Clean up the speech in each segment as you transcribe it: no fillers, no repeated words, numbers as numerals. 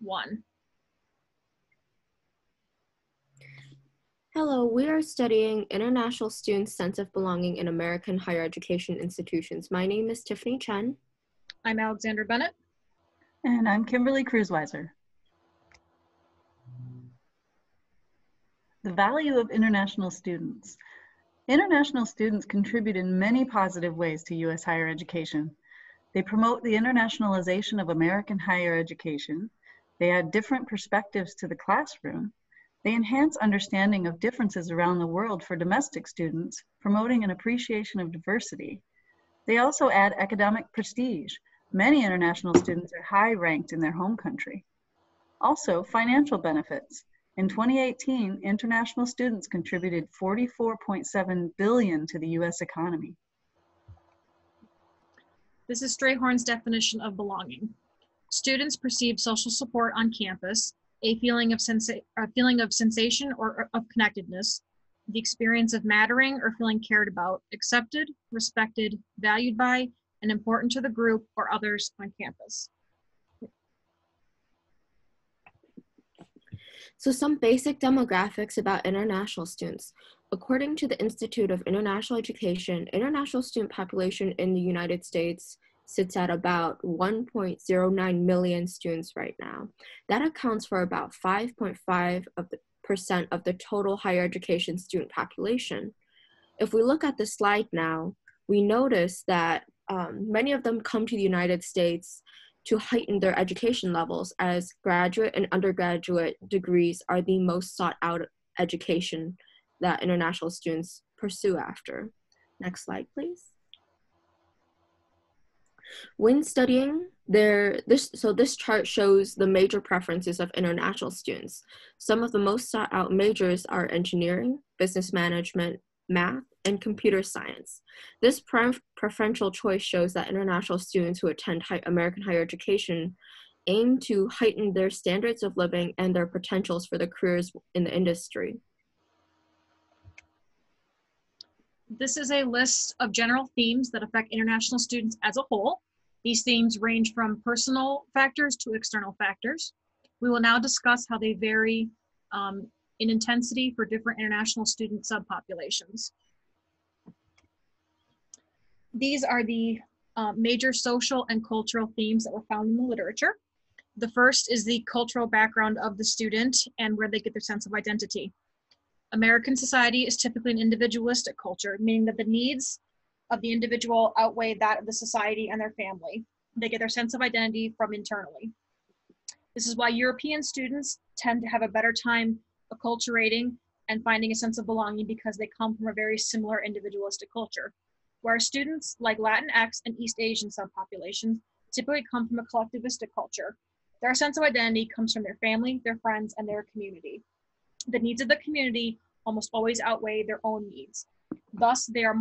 1. Hello, we are studying International Students' Sense of Belonging in American Higher Education Institutions. My name is Tiffany Chen. I'm Alexandra Bennett. And I'm Kimberly Kreuzwieser. The value of international students. International students contribute in many positive ways to U.S. higher education. They promote the internationalization of American higher education. They add different perspectives to the classroom. They enhance understanding of differences around the world for domestic students, promoting an appreciation of diversity. They also add academic prestige. Many international students are high ranked in their home country. Also, financial benefits. In 2018, international students contributed $44.7 billion to the U.S. economy. This is Strayhorn's definition of belonging. Students perceive social support on campus, a feeling of sensation or of connectedness, the experience of mattering or feeling cared about, accepted, respected, valued by, and important to the group or others on campus. So some basic demographics about international students. According to the Institute of International Education, international student population in the United States sits at about 1.09 million students right now. That accounts for about 5.5% of the total higher education student population. If we look at the slide now, we notice that many of them come to the United States to heighten their education levels, as graduate and undergraduate degrees are the most sought out education that international students pursue after. Next slide, please. When studying, this chart shows the major preferences of international students. Some of the most sought out majors are engineering, business management, math, and computer science. This preferential choice shows that international students who attend American higher education aim to heighten their standards of living and their potentials for their careers in the industry. This is a list of general themes that affect international students as a whole. These themes range from personal factors to external factors. We will now discuss how they vary in intensity for different international student subpopulations. These are the major social and cultural themes that were found in the literature. The first is the cultural background of the student and where they get their sense of identity. American society is typically an individualistic culture, meaning that the needs of the individual outweigh that of the society and their family. They get their sense of identity from internally. This is why European students tend to have a better time acculturating and finding a sense of belonging, because they come from a very similar individualistic culture. Whereas students like Latinx and East Asian subpopulations typically come from a collectivistic culture. Their sense of identity comes from their family, their friends, and their community. The needs of the community almost always outweigh their own needs. Thus, they are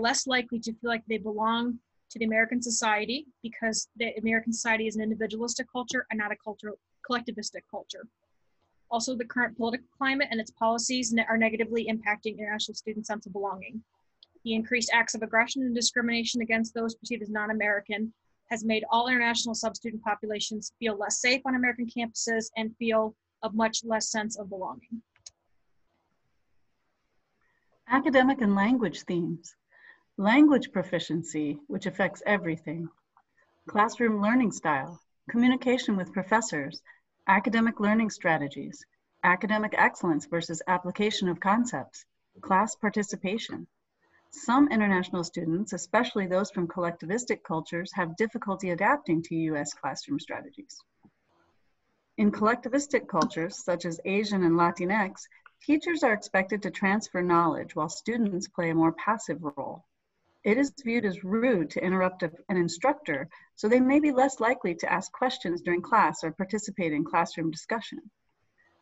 less likely to feel like they belong to the American society, because the American society is an individualistic culture and not a collectivistic culture. Also, the current political climate and its policies are negatively impacting international students' sense of belonging. The increased acts of aggression and discrimination against those perceived as non-American has made all international sub-student populations feel less safe on American campuses and feel a much less sense of belonging. Academic and language themes. Language proficiency, which affects everything. Classroom learning style, communication with professors, academic learning strategies, academic excellence versus application of concepts, class participation. Some international students, especially those from collectivistic cultures, have difficulty adapting to U.S. classroom strategies. In collectivistic cultures, such as Asian and Latinx, teachers are expected to transfer knowledge while students play a more passive role. It is viewed as rude to interrupt an instructor, so they may be less likely to ask questions during class or participate in classroom discussion.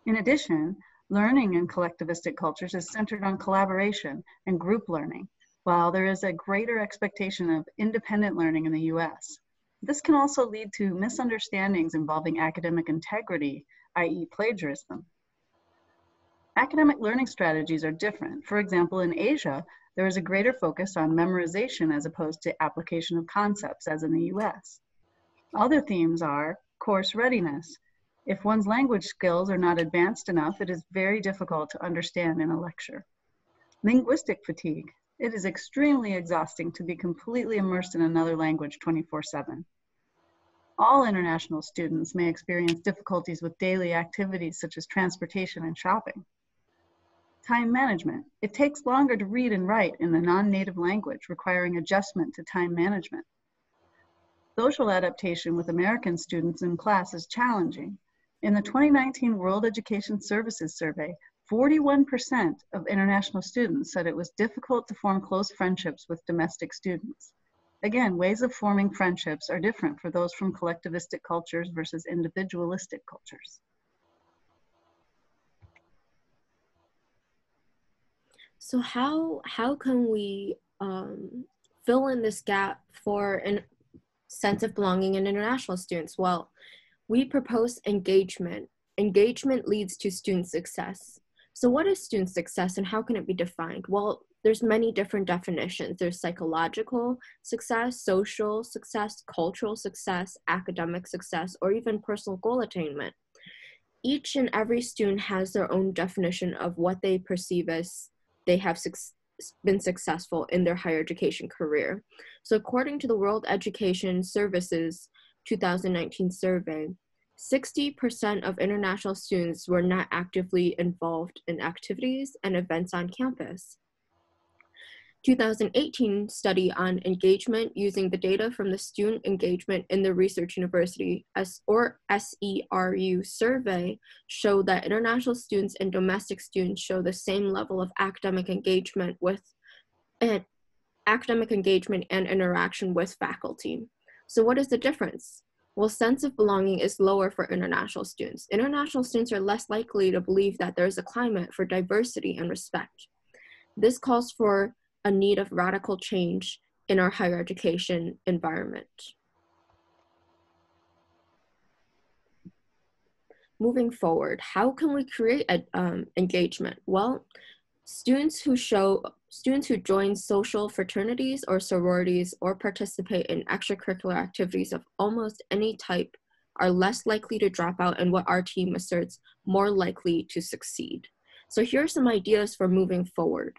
In addition, learning in collectivistic cultures is centered on collaboration and group learning, while there is a greater expectation of independent learning in the US. This can also lead to misunderstandings involving academic integrity, i.e. plagiarism. Academic learning strategies are different. For example, in Asia, there is a greater focus on memorization as opposed to application of concepts as in the US. Other themes are course readiness. If one's language skills are not advanced enough, it is very difficult to understand in a lecture. Linguistic fatigue. It is extremely exhausting to be completely immersed in another language 24/7. All international students may experience difficulties with daily activities such as transportation and shopping. Time management. It takes longer to read and write in the non-native language, requiring adjustment to time management. Social adaptation with American students in class is challenging. In the 2019 World Education Services Survey, 41% of international students said it was difficult to form close friendships with domestic students. Again, ways of forming friendships are different for those from collectivistic cultures versus individualistic cultures. So how can we fill in this gap for a sense of belonging in international students? Well, we propose engagement. Engagement leads to student success. So what is student success and how can it be defined? Well, there's many different definitions. There's psychological success, social success, cultural success, academic success, or even personal goal attainment. Each and every student has their own definition of what they perceive as they have been successful in their higher education career. So according to the World Education Services 2019 survey, 60% of international students were not actively involved in activities and events on campus. 2018 study on engagement using the data from the Student Engagement in the Research University or SERU survey showed that international students and domestic students show the same level of academic engagement and interaction with faculty. So what is the difference? Well, sense of belonging is lower for international students. International students are less likely to believe that there is a climate for diversity and respect. This calls for a need of radical change in our higher education environment. Moving forward, how can we create engagement? Well, students who join social fraternities or sororities or participate in extracurricular activities of almost any type are less likely to drop out and what our team asserts more likely to succeed. So here are some ideas for moving forward.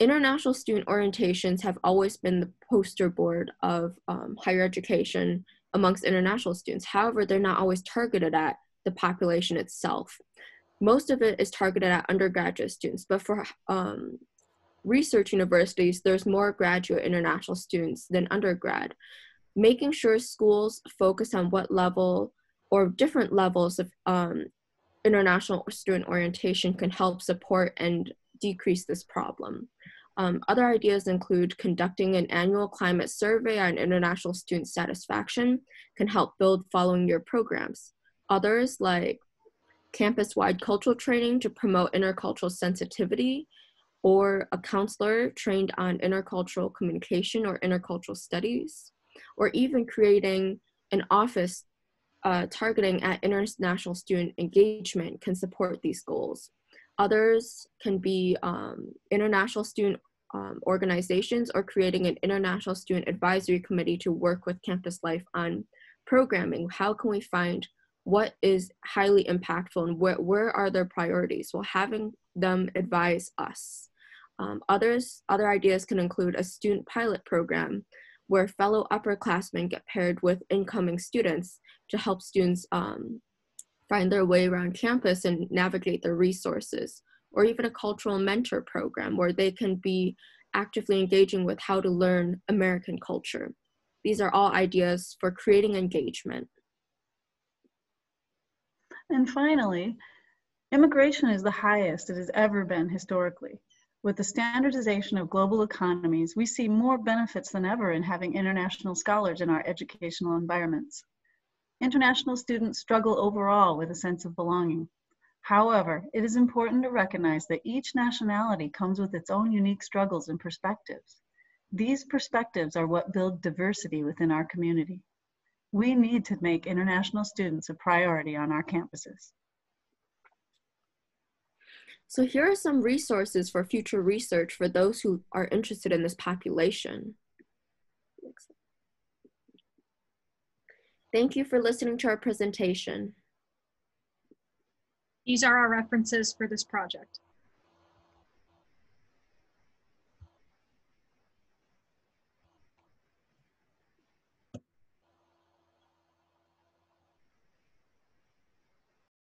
International student orientations have always been the poster board of higher education amongst international students. However, they're not always targeted at the population itself. Most of it is targeted at undergraduate students, but for research universities, there's more graduate international students than undergrad. Making sure schools focus on what level or different levels of international student orientation can help support and decrease this problem. Other ideas include conducting an annual climate survey on international student satisfaction can help build following year programs. Others like campus-wide cultural training to promote intercultural sensitivity, or a counselor trained on intercultural communication or intercultural studies, or even creating an office targeting at international student engagement can support these goals. Others can be international student organizations or creating an international student advisory committee to work with campus life on programming. How can we find what is highly impactful and where are their priorities? Well, having them advise us. Other ideas can include a student pilot program where fellow upperclassmen get paired with incoming students to help students find their way around campus and navigate their resources, or even a cultural mentor program where they can be actively engaging with how to learn American culture. These are all ideas for creating engagement. And finally, immigration is the highest it has ever been historically. With the standardization of global economies, we see more benefits than ever in having international scholars in our educational environments. International students struggle overall with a sense of belonging. However, it is important to recognize that each nationality comes with its own unique struggles and perspectives. These perspectives are what build diversity within our community. We need to make international students a priority on our campuses. So here are some resources for future research for those who are interested in this population. Thank you for listening to our presentation. These are our references for this project.